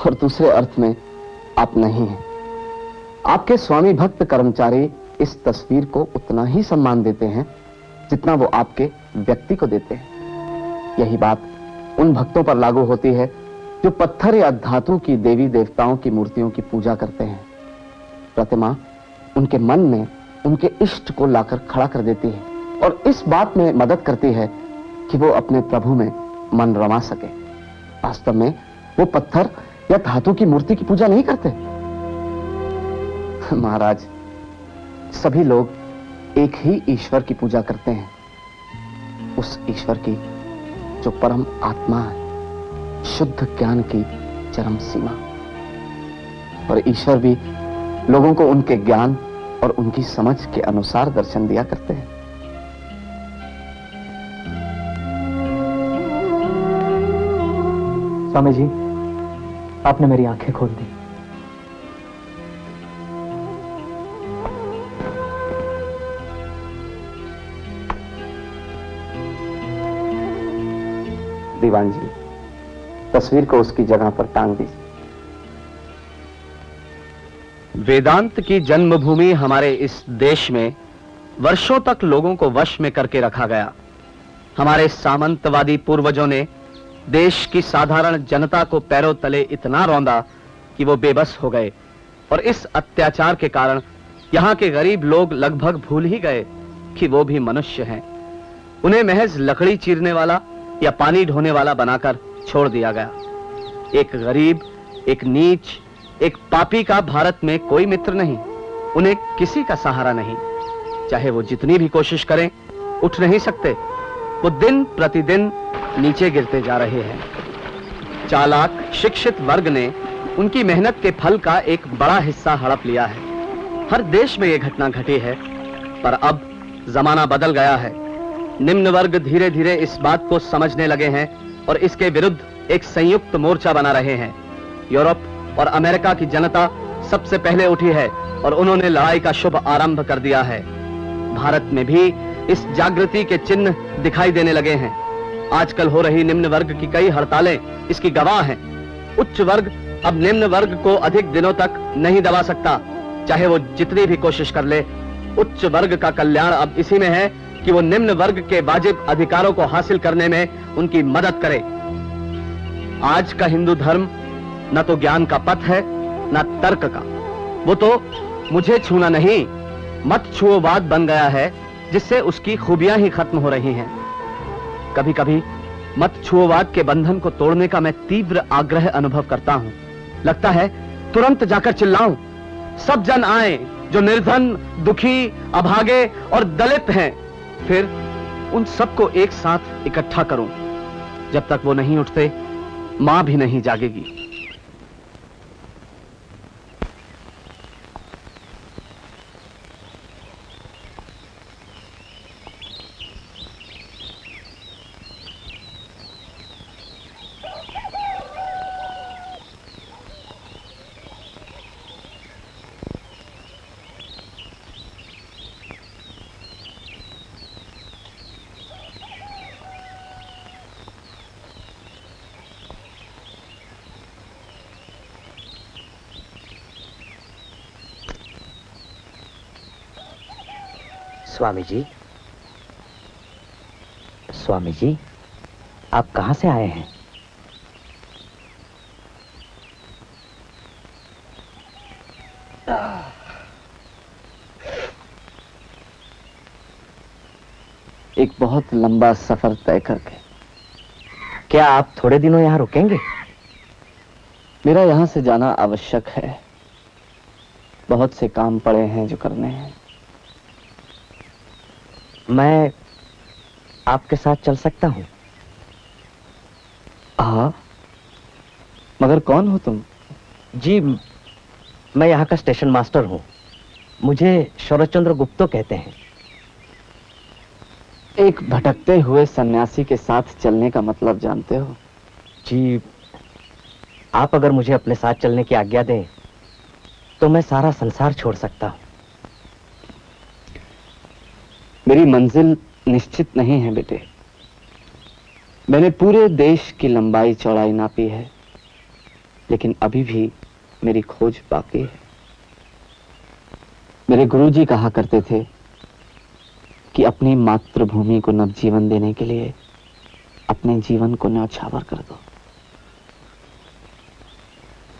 और दूसरे अर्थ में आप नहीं हैं। आपके स्वामी भक्त कर्मचारी इस तस्वीर को उतना ही सम्मान देते हैं जितना वो आपके व्यक्ति को देते हैं। यही बात उन भक्तों पर लागू होती है जो पत्थर या धातु की देवी देवताओं की मूर्तियों की पूजा करते हैं। प्रतिमा उनके मन में उनके इष्ट को लाकर खड़ा कर देती है और इस बात में मदद करती है कि वो अपने प्रभु में मन रमा सके। वास्तव में वो पत्थर या धातु की मूर्ति की पूजा नहीं करते? महाराज, सभी लोग एक ही ईश्वर की पूजा करते हैं, उस ईश्वर की जो परम आत्मा है, शुद्ध ज्ञान की चरम सीमा। और ईश्वर भी लोगों को उनके ज्ञान और उनकी समझ के अनुसार दर्शन दिया करते हैं। स्वामी जी, आपने मेरी आंखें खोल दी। दीवान जी, तस्वीर को उसकी जगह पर टांग दीजिए। वेदांत की जन्मभूमि हमारे इस देश में वर्षों तक लोगों को वश में करके रखा गया। हमारे सामंतवादी पूर्वजों ने देश की साधारण जनता को पैरों तले इतना रौंदा कि वो बेबस हो गए, और इस अत्याचार के कारण यहाँ के गरीब लोग लगभग भूल ही गए कि वो भी मनुष्य हैं। उन्हें महज लकड़ी चीरने वाला या पानी ढोने वाला बनाकर छोड़ दिया गया। एक गरीब, एक नीच, एक पापी का भारत में कोई मित्र नहीं, उन्हें किसी का सहारा नहीं। चाहे वो जितनी भी कोशिश करें, उठ नहीं सकते। वो दिन प्रतिदिन नीचे गिरते जा रहे हैं। चालाक शिक्षित वर्ग ने उनकी मेहनत के फल का एक बड़ा हिस्सा हड़प लिया है। हर देश में यह घटना घटी है, पर अब जमाना बदल गया है। निम्न वर्ग धीरे धीरे इस बात को समझने लगे हैं और इसके विरुद्ध एक संयुक्त मोर्चा बना रहे हैं। यूरोप और अमेरिका की जनता सबसे पहले उठी है और उन्होंने लड़ाई का शुभ आरंभ कर दिया है। भारत में भी इस जागृति के चिन्ह दिखाई देने लगे हैं। आजकल हो रही निम्न वर्ग की कई हड़तालें इसकी गवाह हैं। उच्च वर्ग अब निम्न वर्ग को अधिक दिनों तक नहीं दबा सकता, चाहे वो जितनी भी कोशिश कर ले। उच्च वर्ग का कल्याण अब इसी में है कि वो निम्न वर्ग के वाजिब अधिकारों को हासिल करने में उनकी मदद करे। आज का हिंदू धर्म न तो ज्ञान का पथ है न तर्क का, वो तो मुझे छूना नहीं, मत छुओवाद बन गया है, जिससे उसकी खूबियां ही खत्म हो रही हैं। कभी कभी मत छुओवाद के बंधन को तोड़ने का मैं तीव्र आग्रह अनुभव करता हूं। लगता है तुरंत जाकर चिल्लाऊं, सब जन आए जो निर्धन, दुखी, अभागे और दलित हैं, फिर उन सबको एक साथ इकट्ठा करूं। जब तक वो नहीं उठते, मां भी नहीं जागेगी। स्वामी जी, आप कहां से आए हैं? एक बहुत लंबा सफर तय करके। क्या आप थोड़े दिनों यहां रुकेंगे? मेरा यहां से जाना आवश्यक है। बहुत से काम पड़े हैं जो करने हैं। मैं आपके साथ चल सकता हूं? हाँ, मगर कौन हो तुम? जी, मैं यहाँ का स्टेशन मास्टर हूँ। मुझे शरदचंद्र गुप्तो कहते हैं। एक भटकते हुए सन्यासी के साथ चलने का मतलब जानते हो? जी, आप अगर मुझे अपने साथ चलने की आज्ञा दें तो मैं सारा संसार छोड़ सकता हूँ। मेरी मंजिल निश्चित नहीं है बेटे। मैंने पूरे देश की लंबाई चौड़ाई नापी है, लेकिन अभी भी मेरी खोज बाकी है। मेरे गुरुजी कहा करते थे कि अपनी मातृभूमि को नवजीवन देने के लिए अपने जीवन को न्यौछावर कर दो।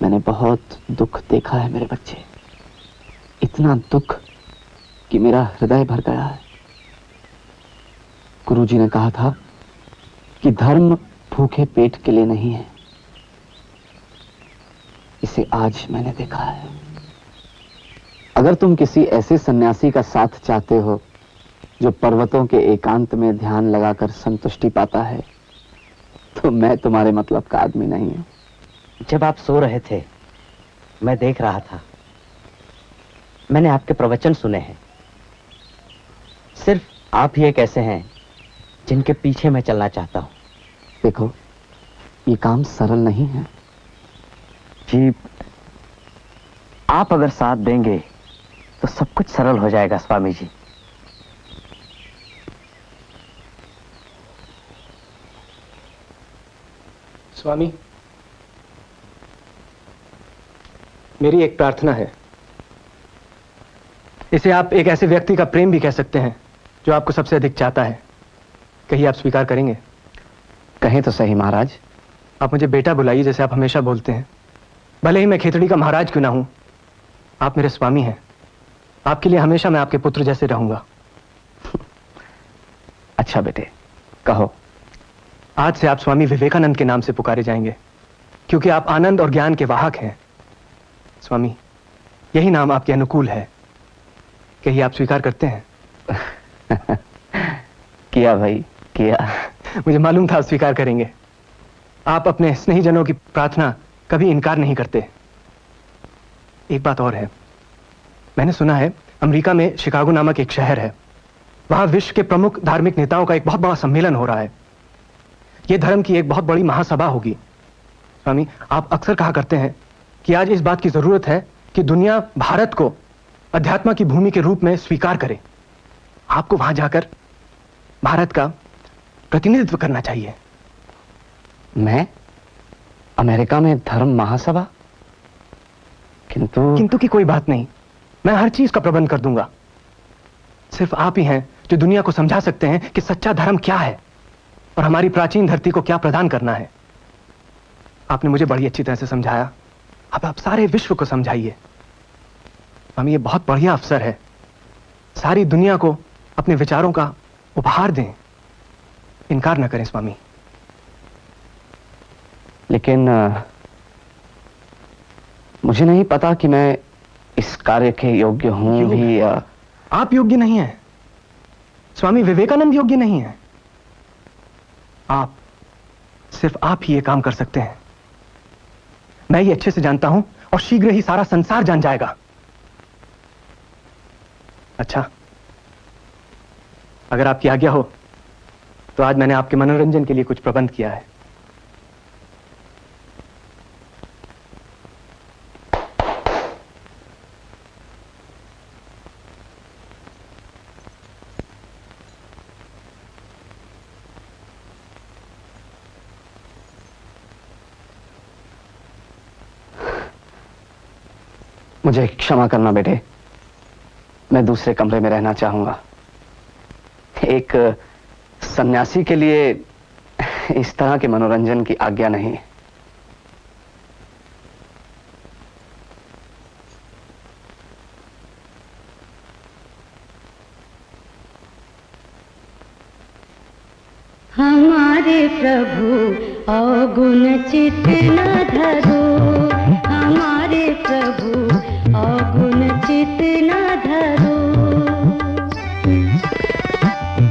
मैंने बहुत दुख देखा है मेरे बच्चे, इतना दुख कि मेरा हृदय भर गया है। गुरुजी ने कहा था कि धर्म भूखे पेट के लिए नहीं है, इसे आज मैंने देखा है। अगर तुम किसी ऐसे सन्यासी का साथ चाहते हो जो पर्वतों के एकांत में ध्यान लगाकर संतुष्टि पाता है, तो मैं तुम्हारे मतलब का आदमी नहीं हूं। जब आप सो रहे थे मैं देख रहा था, मैंने आपके प्रवचन सुने हैं। सिर्फ आप ही एक ऐसे हैं जिनके पीछे मैं चलना चाहता हूं। देखो, ये काम सरल नहीं है जी, आप अगर साथ देंगे तो सब कुछ सरल हो जाएगा स्वामी जी। स्वामी, मेरी एक प्रार्थना है। इसे आप एक ऐसे व्यक्ति का प्रेम भी कह सकते हैं जो आपको सबसे अधिक चाहता है। कहीं आप स्वीकार करेंगे? कहें तो सही महाराज। आप मुझे बेटा बुलाइए जैसे आप हमेशा बोलते हैं। भले ही मैं खेतड़ी का महाराज क्यों ना हूं, आप मेरे स्वामी हैं। आपके लिए हमेशा मैं आपके पुत्र जैसे रहूंगा। अच्छा बेटे, कहो। आज से आप स्वामी विवेकानंद के नाम से पुकारे जाएंगे, क्योंकि आप आनंद और ज्ञान के वाहक हैं। स्वामी, यही नाम आपके अनुकूल है। कहीं आप स्वीकार करते हैं? किया भाई, किया। मुझे मालूम था आप स्वीकार करेंगे। आप अपने स्नेहीजनों की प्रार्थना कभी इनकार नहीं करते। एक बात और है, मैंने सुना है अमेरिका में शिकागो नामक एक शहर है, वहां विश्व के प्रमुख धार्मिक नेताओं का एक बहुत बड़ा सम्मेलन हो रहा है। यह धर्म की एक बहुत बड़ी महासभा होगी। स्वामी, आप अक्सर कहा करते हैं कि आज इस बात की जरूरत है कि दुनिया भारत को अध्यात्म की भूमि के रूप में स्वीकार करे। आपको वहां जाकर भारत का प्रतिनिधित्व करना चाहिए। मैं अमेरिका में धर्म महासभा? किंतु की कोई बात नहीं, मैं हर चीज का प्रबंध कर दूंगा। सिर्फ आप ही हैं जो दुनिया को समझा सकते हैं कि सच्चा धर्म क्या है और हमारी प्राचीन धरती को क्या प्रदान करना है। आपने मुझे बड़ी अच्छी तरह से समझाया, अब आप सारे विश्व को समझाइए। हम ये बहुत बढ़िया अवसर है, सारी दुनिया को अपने विचारों का उपहार दें। इनकार न करें स्वामी। लेकिन मुझे नहीं पता कि मैं इस कार्य के योग्य हूं भी या... आप योग्य नहीं हैं, स्वामी विवेकानंद योग्य नहीं है। आप, सिर्फ आप ही ये काम कर सकते हैं। मैं ये अच्छे से जानता हूं और शीघ्र ही सारा संसार जान जाएगा। अच्छा, अगर आपकी आज्ञा हो तो आज मैंने आपके मनोरंजन के लिए कुछ प्रबंध किया है। मुझे क्षमा करना बेटे, मैं दूसरे कमरे में रहना चाहूंगा। एक सन्यासी के लिए इस तरह के मनोरंजन की आज्ञा नहीं। हमारे प्रभु अवगुण चित्त न धरो, हमारे प्रभु अवगुण चित्त न धरो।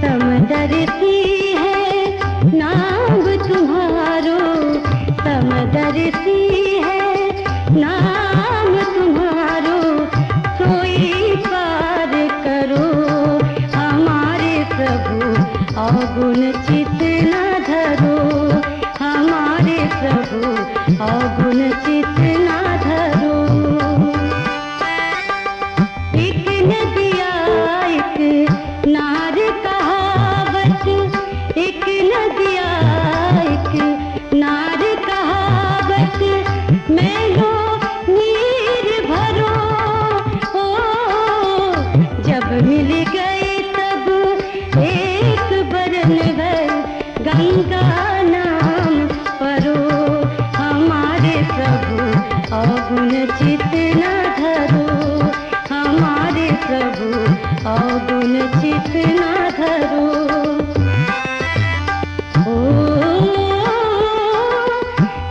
समदर्शी है नाम तुम्हारो, समदर्शी है नाम तुम्हारो, सोई पार करो। हमारे प्रभु अवगुण चित्त न धरो, हमारे प्रभु अवगुण चित्त न धरो। एक नदिया एक नार कहावत, एक नदिया एक नार कहावत, मैं लो नीर भरो। ओ जब मिल गए तब एक बरन भर गंगा नाम परो। हमारे प्रभु अवगुण चित्त न धरो, हमारे प्रभु अवगुण चित्त न धरो। ओ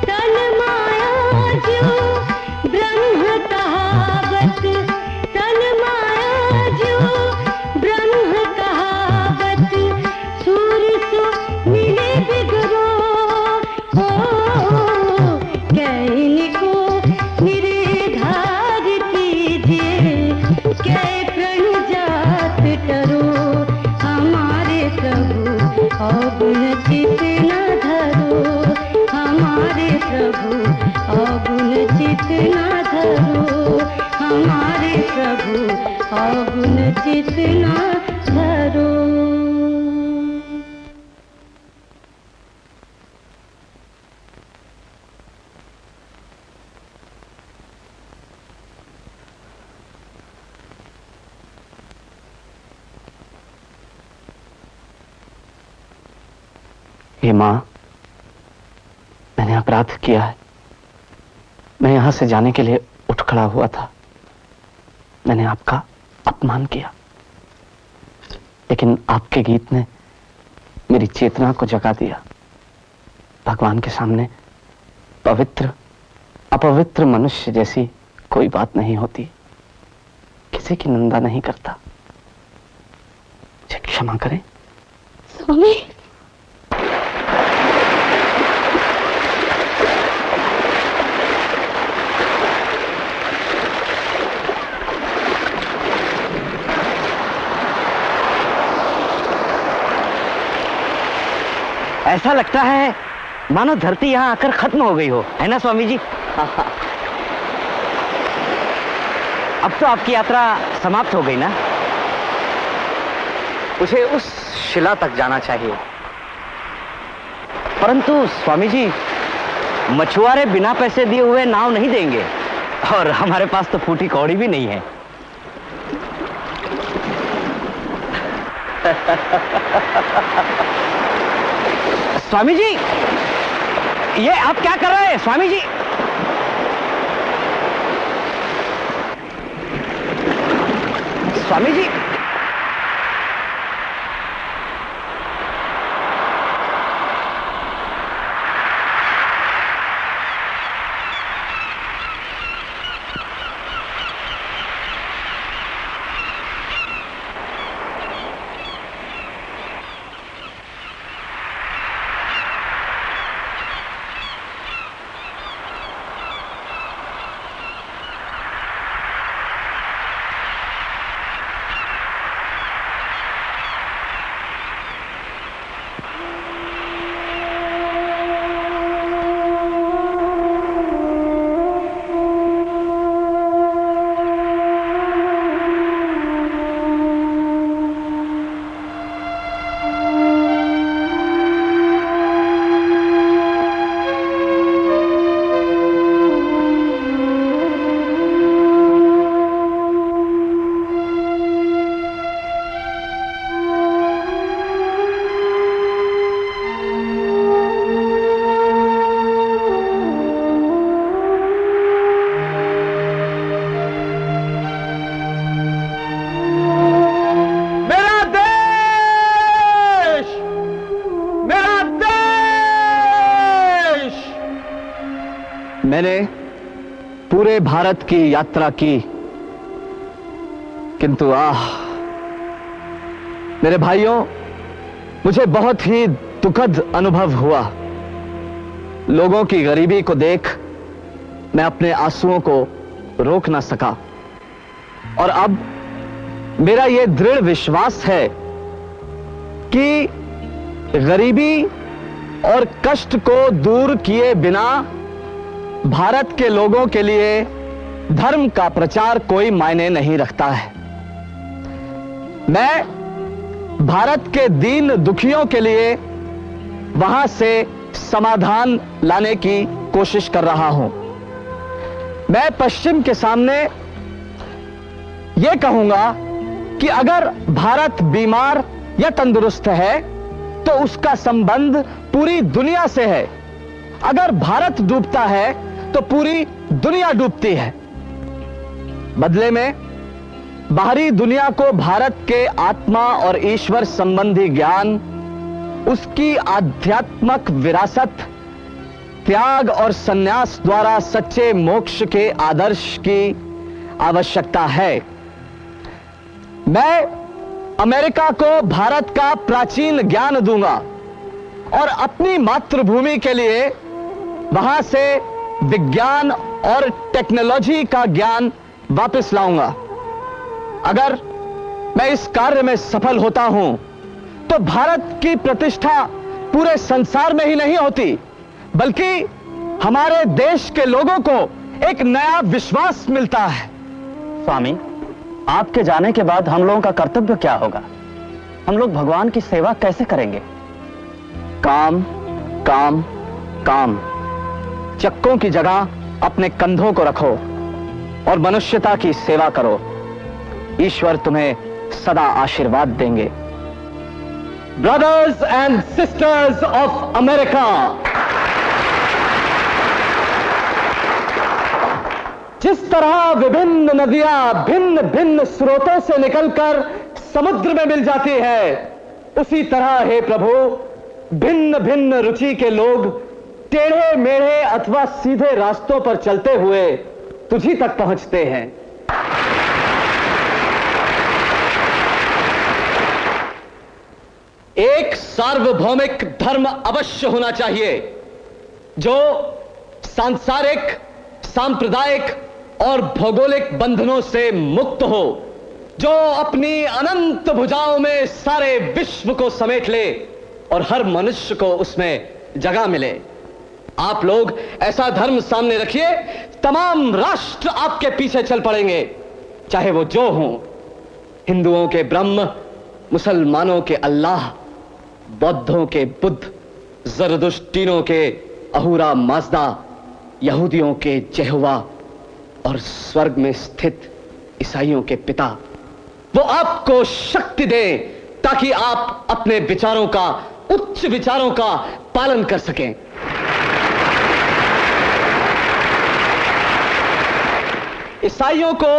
तन माया जो अवगुण चित न धरो हमारे प्रभु, अवगुण चित न धरो हमारे प्रभु, अवगुण चित न धरो। हे मां, मैंने अपराध किया है। मैं यहां से जाने के लिए उठ खड़ा हुआ था। मैंने आपका अपमान किया, लेकिन आपके गीत ने मेरी चेतना को जगा दिया। भगवान के सामने पवित्र अपवित्र मनुष्य जैसी कोई बात नहीं होती। किसी की निंदा नहीं करता। मुझे क्षमा करें। स्वामी, ऐसा लगता है मानो धरती यहां आकर खत्म हो गई हो, है ना स्वामी जी? अब तो आपकी यात्रा समाप्त हो गई ना? मुझे उस शिला तक जाना चाहिए, परंतु स्वामी जी, मछुआरे बिना पैसे दिए हुए नाव नहीं देंगे, और हमारे पास तो फूटी कौड़ी भी नहीं है। स्वामी जी, ये आप क्या कर रहे हैं स्वामी जी? स्वामी जी, मैंने पूरे भारत की यात्रा की, किंतु मेरे भाइयों, मुझे बहुत ही दुखद अनुभव हुआ। लोगों की गरीबी को देख मैं अपने आंसुओं को रोक ना सका, और अब मेरा यह दृढ़ विश्वास है कि गरीबी और कष्ट को दूर किए बिना भारत के लोगों के लिए धर्म का प्रचार कोई मायने नहीं रखता है। मैं भारत के दीन दुखियों के लिए वहां से समाधान लाने की कोशिश कर रहा हूं। मैं पश्चिम के सामने यह कहूंगा कि अगर भारत बीमार या तंदुरुस्त है तो उसका संबंध पूरी दुनिया से है। अगर भारत डूबता है तो पूरी दुनिया डूबती है। बदले में बाहरी दुनिया को भारत के आत्मा और ईश्वर संबंधी ज्ञान, उसकी आध्यात्मिक विरासत, त्याग और संन्यास द्वारा सच्चे मोक्ष के आदर्श की आवश्यकता है। मैं अमेरिका को भारत का प्राचीन ज्ञान दूंगा और अपनी मातृभूमि के लिए वहां से विज्ञान और टेक्नोलॉजी का ज्ञान वापस लाऊंगा। अगर मैं इस कार्य में सफल होता हूं तो भारत की प्रतिष्ठा पूरे संसार में ही नहीं होती, बल्कि हमारे देश के लोगों को एक नया विश्वास मिलता है। स्वामी, आपके जाने के बाद हम लोगों का कर्तव्य क्या होगा? हम लोग भगवान की सेवा कैसे करेंगे? काम, काम, काम। चक्कों की जगह अपने कंधों को रखो और मनुष्यता की सेवा करो। ईश्वर तुम्हें सदा आशीर्वाद देंगे। Brothers and sisters of America, जिस तरह विभिन्न नदियां भिन्न भिन्न स्रोतों से निकलकर समुद्र में मिल जाती है, उसी तरह हे प्रभु, भिन्न भिन्न रुचि के लोग टेढ़े मेढ़े अथवा सीधे रास्तों पर चलते हुए तुझी तक पहुंचते हैं। एक सार्वभौमिक धर्म अवश्य होना चाहिए जो सांसारिक, सांप्रदायिक और भौगोलिक बंधनों से मुक्त हो, जो अपनी अनंत भुजाओं में सारे विश्व को समेट ले और हर मनुष्य को उसमें जगह मिले। आप लोग ऐसा धर्म सामने रखिए, तमाम राष्ट्र आपके पीछे चल पड़ेंगे, चाहे वो जो हों, हिंदुओं के ब्रह्म, मुसलमानों के अल्लाह, बौद्धों के बुद्ध, ज़रदुश्तीनों के अहूरा माज़दा, यहूदियों के जेहोवा और स्वर्ग में स्थित ईसाइयों के पिता। वो आपको शक्ति दें ताकि आप अपने विचारों का, उच्च विचारों का पालन कर सकें। ईसाइयों को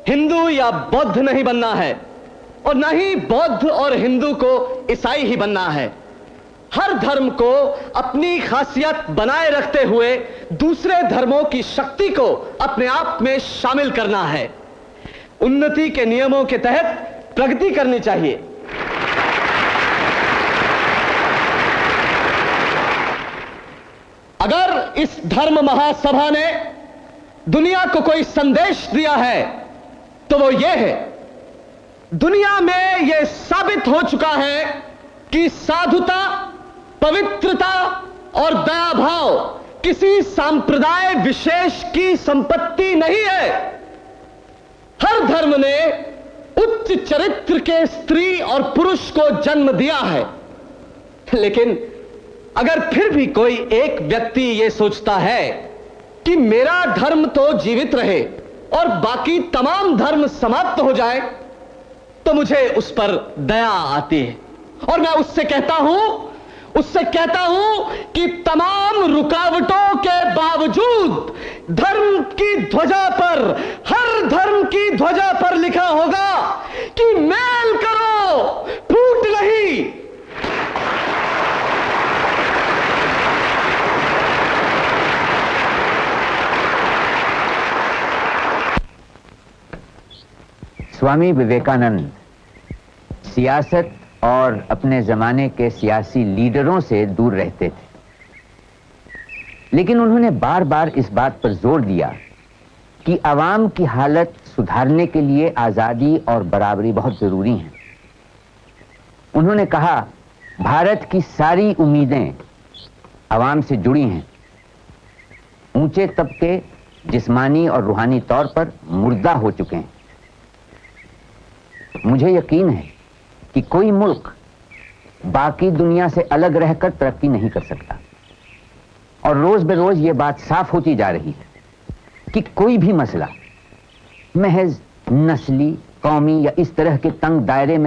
हिंदू या बौद्ध नहीं बनना है और न ही बौद्ध और हिंदू को ईसाई ही बनना है। हर धर्म को अपनी खासियत बनाए रखते हुए दूसरे धर्मों की शक्ति को अपने आप में शामिल करना है। उन्नति के नियमों के तहत प्रगति करनी चाहिए। अगर इस धर्म महासभा ने दुनिया को कोई संदेश दिया है तो वो ये है, दुनिया में यह साबित हो चुका है कि साधुता, पवित्रता और दया भाव किसी संप्रदाय विशेष की संपत्ति नहीं है। हर धर्म ने उच्च चरित्र के स्त्री और पुरुष को जन्म दिया है, लेकिन अगर फिर भी कोई एक व्यक्ति यह सोचता है कि मेरा धर्म तो जीवित रहे और बाकी तमाम धर्म समाप्त हो जाए, तो मुझे उस पर दया आती है और मैं उससे कहता हूं कि तमाम रुकावटों के बावजूद धर्म की ध्वजा पर, हर धर्म की ध्वजा पर लिखा होगा कि मेल करो, फूट नहीं। स्वामी विवेकानंद सियासत और अपने जमाने के सियासी लीडरों से दूर रहते थे, लेकिन उन्होंने बार बार इस बात पर जोर दिया कि आवाम की हालत सुधारने के लिए आजादी और बराबरी बहुत जरूरी है। उन्होंने कहा, भारत की सारी उम्मीदें आवाम से जुड़ी हैं। ऊंचे तबके जिस्मानी और रूहानी तौर पर मुर्दा हो चुके हैं। मुझे यकीन है कि कोई मुल्क बाकी दुनिया से अलग रहकर तरक्की नहीं कर सकता, और रोज बेरोज ये बात साफ होती जा रही है कि कोई भी मसला महज नस्ली, कौमी या इस तरह के तंग दायरे